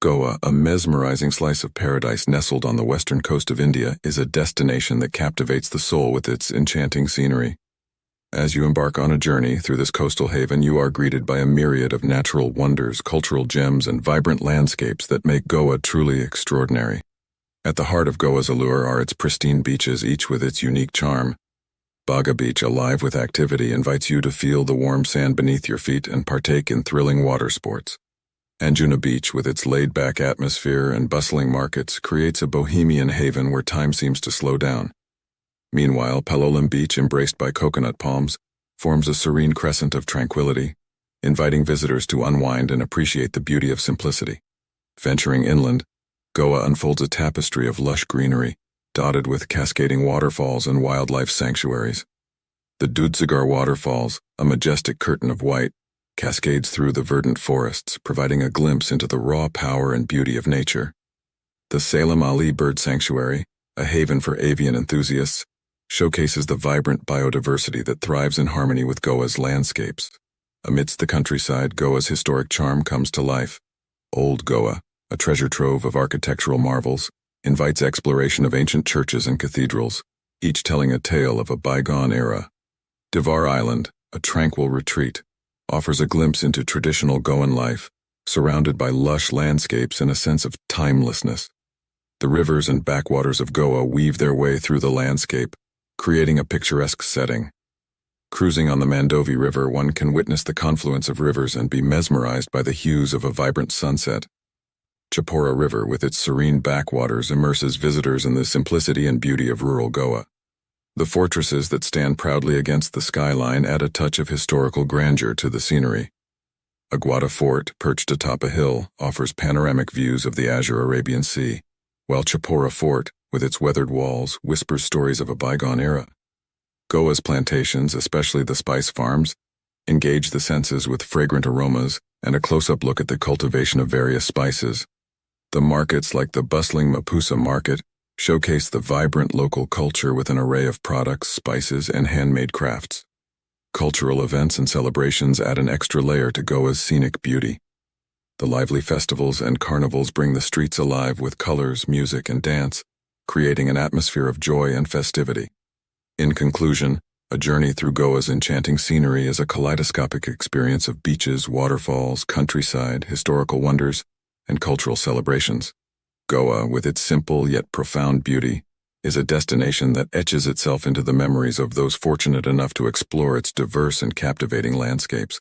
Goa, a mesmerizing slice of paradise nestled on the western coast of India, is a destination that captivates the soul with its enchanting scenery. As you embark on a journey through this coastal haven, you are greeted by a myriad of natural wonders, cultural gems, and vibrant landscapes that make Goa truly extraordinary. At the heart of Goa's allure are its pristine beaches, each with its unique charm. Baga Beach, alive with activity, invites you to feel the warm sand beneath your feet and partake in thrilling water sports. Anjuna Beach, with its laid-back atmosphere and bustling markets, creates a bohemian haven where time seems to slow down. Meanwhile, Palolem Beach, embraced by coconut palms, forms a serene crescent of tranquility, inviting visitors to unwind and appreciate the beauty of simplicity. Venturing inland, Goa unfolds a tapestry of lush greenery, dotted with cascading waterfalls and wildlife sanctuaries. The Dudhsagar Waterfalls, a majestic curtain of white, cascades through the verdant forests, providing a glimpse into the raw power and beauty of nature. The Salim Ali Bird Sanctuary, a haven for avian enthusiasts, showcases the vibrant biodiversity that thrives in harmony with Goa's landscapes. Amidst the countryside, Goa's historic charm comes to life. Old Goa, a treasure trove of architectural marvels, invites exploration of ancient churches and cathedrals, each telling a tale of a bygone era. Divar Island, a tranquil retreat, offers a glimpse into traditional Goan life, surrounded by lush landscapes and a sense of timelessness. The rivers and backwaters of Goa weave their way through the landscape, creating a picturesque setting. Cruising on the Mandovi River, one can witness the confluence of rivers and be mesmerized by the hues of a vibrant sunset. Chapora River, with its serene backwaters, immerses visitors in the simplicity and beauty of rural Goa. The fortresses that stand proudly against the skyline add a touch of historical grandeur to the scenery. Aguada Fort, perched atop a hill, offers panoramic views of the azure Arabian Sea, while Chapora Fort, with its weathered walls, whispers stories of a bygone era. Goa's plantations, especially the spice farms, engage the senses with fragrant aromas and a close-up look at the cultivation of various spices. The markets, like the bustling Mapusa market, showcase the vibrant local culture with an array of products, spices, and handmade crafts. Cultural events and celebrations add an extra layer to Goa's scenic beauty. The lively festivals and carnivals bring the streets alive with colors, music, and dance, creating an atmosphere of joy and festivity. In conclusion, a journey through Goa's enchanting scenery is a kaleidoscopic experience of beaches, waterfalls, countryside, historical wonders, and cultural celebrations. Goa, with its simple yet profound beauty, is a destination that etches itself into the memories of those fortunate enough to explore its diverse and captivating landscapes.